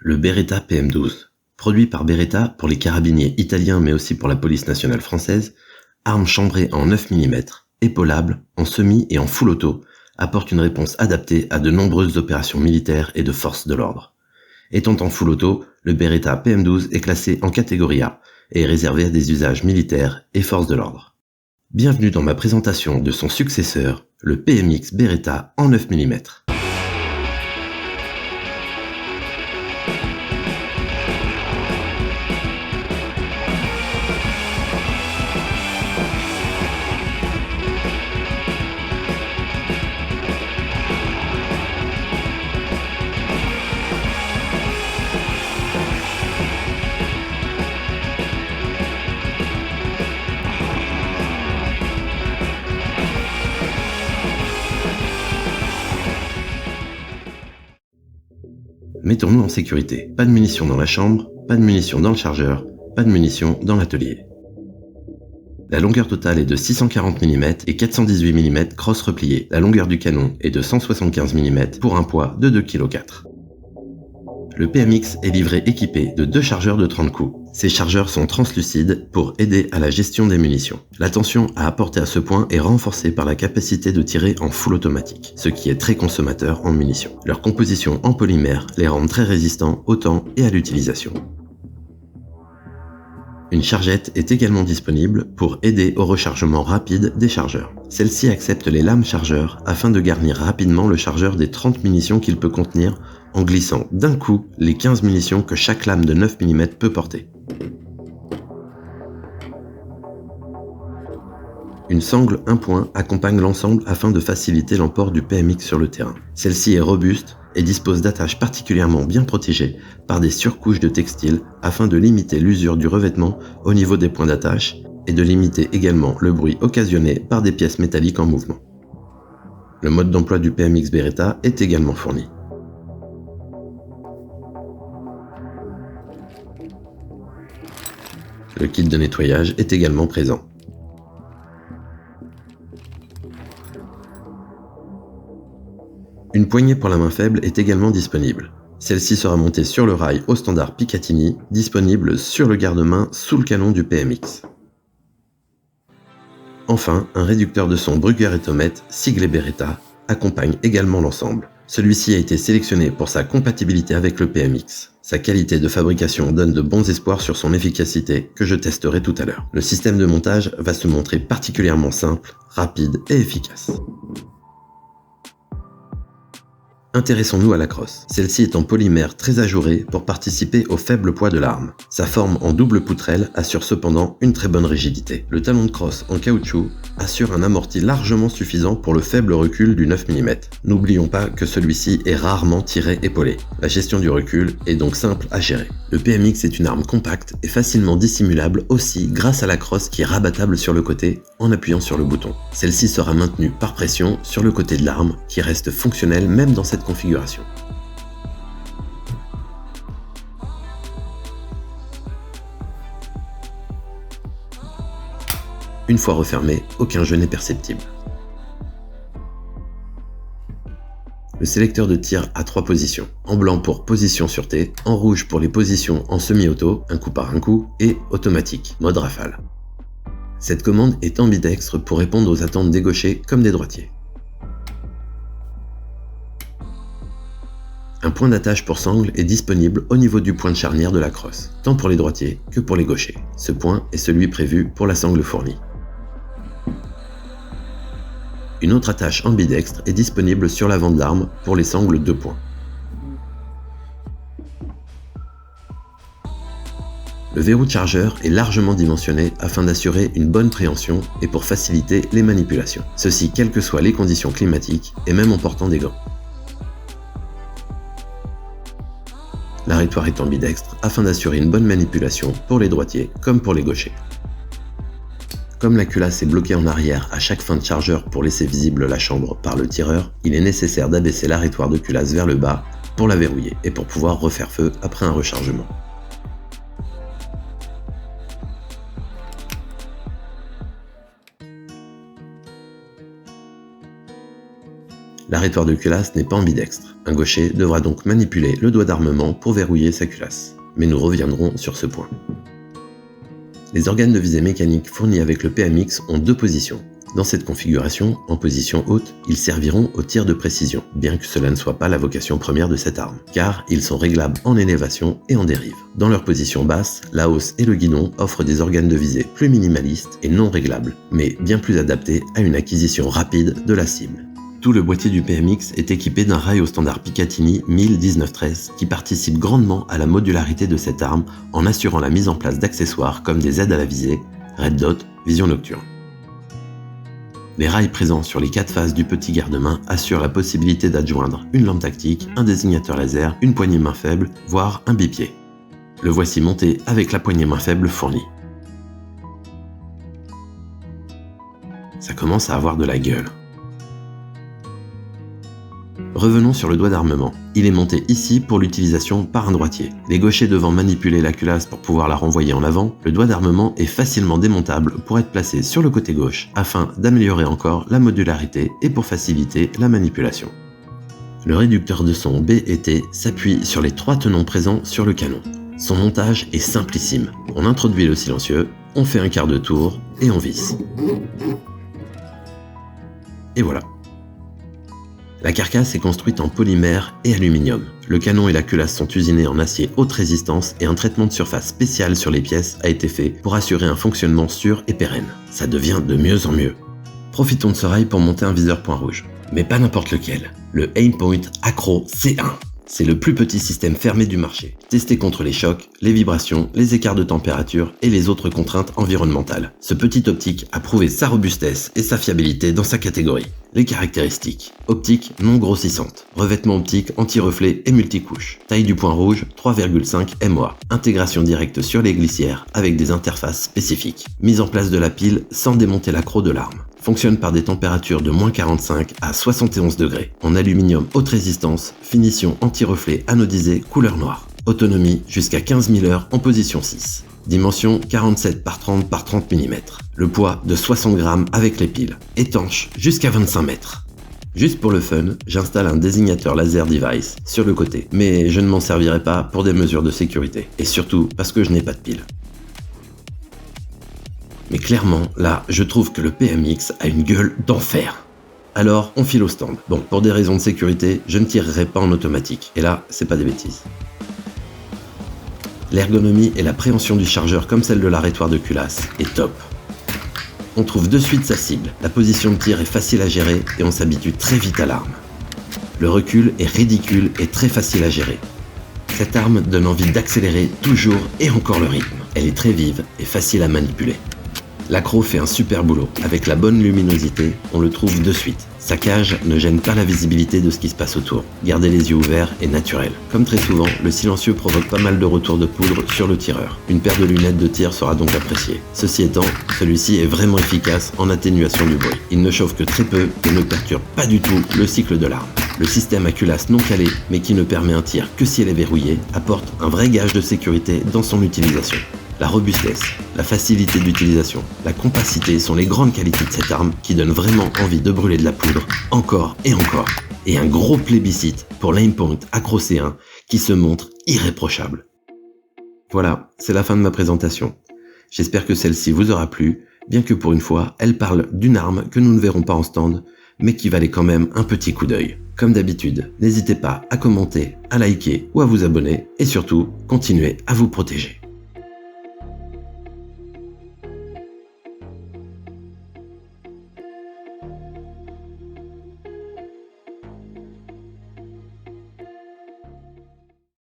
Le Beretta PM12. Produit par Beretta pour les carabiniers italiens mais aussi pour la police nationale française, arme chambrée en 9 mm, épaulable, en semi et en full auto, apporte une réponse adaptée à de nombreuses opérations militaires et de forces de l'ordre. Étant en full auto, le Beretta PM12 est classé en catégorie A et est réservé à des usages militaires et forces de l'ordre. Bienvenue dans ma présentation de son successeur, le PMX Beretta en 9 mm. Mettons-nous en sécurité. Pas de munitions dans la chambre, pas de munitions dans le chargeur, pas de munitions dans l'atelier. La longueur totale est de 640 mm et 418 mm crosse replié. La longueur du canon est de 175 mm pour un poids de 2,4 kg. Le PMX est livré équipé de 2 chargeurs de 30 coups. Ces chargeurs sont translucides pour aider à la gestion des munitions. L'attention à apporter à ce point est renforcée par la capacité de tirer en full automatique, ce qui est très consommateur en munitions. Leur composition en polymère les rend très résistants au temps et à l'utilisation. Une chargette est également disponible pour aider au rechargement rapide des chargeurs. Celle-ci accepte les lames chargeurs afin de garnir rapidement le chargeur des 30 munitions qu'il peut contenir en glissant d'un coup les 15 munitions que chaque lame de 9 mm peut porter. Une sangle 1 point accompagne l'ensemble afin de faciliter l'emport du PMX sur le terrain. Celle-ci est robuste et dispose d'attaches particulièrement bien protégées par des surcouches de textile afin de limiter l'usure du revêtement au niveau des points d'attache et de limiter également le bruit occasionné par des pièces métalliques en mouvement. Le mode d'emploi du PMX Beretta est également fourni. Le kit de nettoyage est également présent. Une poignée pour la main faible est également disponible. Celle-ci sera montée sur le rail au standard Picatinny, disponible sur le garde-main sous le canon du PMX. Enfin, un réducteur de son Brugger Etomet, siglé Beretta, accompagne également l'ensemble. Celui-ci a été sélectionné pour sa compatibilité avec le PMX. Sa qualité de fabrication donne de bons espoirs sur son efficacité, que je testerai tout à l'heure. Le système de montage va se montrer particulièrement simple, rapide et efficace. Intéressons-nous à la crosse. Celle-ci est en polymère très ajouré pour participer au faible poids de l'arme. Sa forme en double poutrelle assure cependant une très bonne rigidité. Le talon de crosse en caoutchouc assure un amorti largement suffisant pour le faible recul du 9 mm. N'oublions pas que celui-ci est rarement tiré épaulé. La gestion du recul est donc simple à gérer. Le PMX est une arme compacte et facilement dissimulable aussi grâce à la crosse qui est rabattable sur le côté en appuyant sur le bouton. Celle-ci sera maintenue par pression sur le côté de l'arme qui reste fonctionnelle même dans cette configuration. Une fois refermé, aucun jeu n'est perceptible. Le sélecteur de tir a 3 positions, en blanc pour position sûreté, en rouge pour les positions en semi-auto, un coup par un coup, et automatique, mode rafale. Cette commande est ambidextre pour répondre aux attentes des gauchers comme des droitiers. Un point d'attache pour sangle est disponible au niveau du point de charnière de la crosse, tant pour les droitiers que pour les gauchers. Ce point est celui prévu pour la sangle fournie. Une autre attache ambidextre est disponible sur l'avant de l'arme pour les sangles 2 points. Le verrou de chargeur est largement dimensionné afin d'assurer une bonne préhension et pour faciliter les manipulations. Ceci quelles que soient les conditions climatiques et même en portant des gants. L'arrêtoir est ambidextre afin d'assurer une bonne manipulation pour les droitiers comme pour les gauchers. Comme la culasse est bloquée en arrière à chaque fin de chargeur pour laisser visible la chambre par le tireur, il est nécessaire d'abaisser l'arrêtoir de culasse vers le bas pour la verrouiller et pour pouvoir refaire feu après un rechargement. L'arrêtoire de culasse n'est pas ambidextre. Un gaucher devra donc manipuler le doigt d'armement pour verrouiller sa culasse. Mais nous reviendrons sur ce point. Les organes de visée mécanique fournis avec le PMX ont 2 positions. Dans cette configuration, en position haute, ils serviront au tir de précision, bien que cela ne soit pas la vocation première de cette arme, car ils sont réglables en élévation et en dérive. Dans leur position basse, la hausse et le guidon offrent des organes de visée plus minimalistes et non réglables, mais bien plus adaptés à une acquisition rapide de la cible. Tout le boîtier du PMX est équipé d'un rail au standard Picatinny 1019-13 qui participe grandement à la modularité de cette arme en assurant la mise en place d'accessoires comme des aides à la visée, red dot, vision nocturne. Les rails présents sur les 4 faces du petit garde-main assurent la possibilité d'adjoindre une lampe tactique, un désignateur laser, une poignée main faible, voire un bipied. Le voici monté avec la poignée main faible fournie. Ça commence à avoir de la gueule. Revenons sur le doigt d'armement. Il est monté ici pour l'utilisation par un droitier. Les gauchers devant manipuler la culasse pour pouvoir la renvoyer en avant, le doigt d'armement est facilement démontable pour être placé sur le côté gauche afin d'améliorer encore la modularité et pour faciliter la manipulation. Le réducteur de son B et T s'appuie sur les 3 tenons présents sur le canon. Son montage est simplissime. On introduit le silencieux, on fait un quart de tour et on visse. Et voilà. La carcasse est construite en polymère et aluminium. Le canon et la culasse sont usinés en acier haute résistance et un traitement de surface spécial sur les pièces a été fait pour assurer un fonctionnement sûr et pérenne. Ça devient de mieux en mieux. Profitons de ce rail pour monter un viseur point rouge. Mais pas n'importe lequel. Le Aimpoint Acro C1. C'est le plus petit système fermé du marché, testé contre les chocs, les vibrations, les écarts de température et les autres contraintes environnementales. Ce petit optique a prouvé sa robustesse et sa fiabilité dans sa catégorie. Les caractéristiques: optique non grossissante, revêtement optique anti-reflet et multicouche, taille du point rouge 3,5 MOA, intégration directe sur les glissières avec des interfaces spécifiques, mise en place de la pile sans démonter l'accro de l'arme. Fonctionne par des températures de -45 à 71 degrés, en aluminium haute résistance, finition anti-reflet anodisé couleur noire. Autonomie jusqu'à 15 000 heures en position 6. Dimension 47 par 30 par 30 mm. Le poids de 60 grammes avec les piles. Étanche jusqu'à 25 mètres. Juste pour le fun, j'installe un désignateur laser device sur le côté, mais je ne m'en servirai pas pour des mesures de sécurité, et surtout parce que je n'ai pas de pile. Mais clairement, là, je trouve que le PMX a une gueule d'enfer. Alors, on file au stand. Bon, pour des raisons de sécurité, je ne tirerai pas en automatique. Et là, c'est pas des bêtises. L'ergonomie et la préhension du chargeur comme celle de l'arrêtoire de culasse est top. On trouve de suite sa cible. La position de tir est facile à gérer et on s'habitue très vite à l'arme. Le recul est ridicule et très facile à gérer. Cette arme donne envie d'accélérer toujours et encore le rythme. Elle est très vive et facile à manipuler. L'accro fait un super boulot. Avec la bonne luminosité, on le trouve de suite. Sa cage ne gêne pas la visibilité de ce qui se passe autour. Garder les yeux ouverts est naturel. Comme très souvent, le silencieux provoque pas mal de retours de poudre sur le tireur. Une paire de lunettes de tir sera donc appréciée. Ceci étant, celui-ci est vraiment efficace en atténuation du bruit. Il ne chauffe que très peu et ne perturbe pas du tout le cycle de l'arme. Le système à culasse non calé, mais qui ne permet un tir que si elle est verrouillée, apporte un vrai gage de sécurité dans son utilisation. La robustesse, la facilité d'utilisation, la compacité sont les grandes qualités de cette arme qui donnent vraiment envie de brûler de la poudre encore et encore. Et un gros plébiscite pour l'Aimpoint Acro C1 qui se montre irréprochable. Voilà, c'est la fin de ma présentation. J'espère que celle-ci vous aura plu, bien que pour une fois, elle parle d'une arme que nous ne verrons pas en stand, mais qui valait quand même un petit coup d'œil. Comme d'habitude, n'hésitez pas à commenter, à liker ou à vous abonner, et surtout, continuez à vous protéger.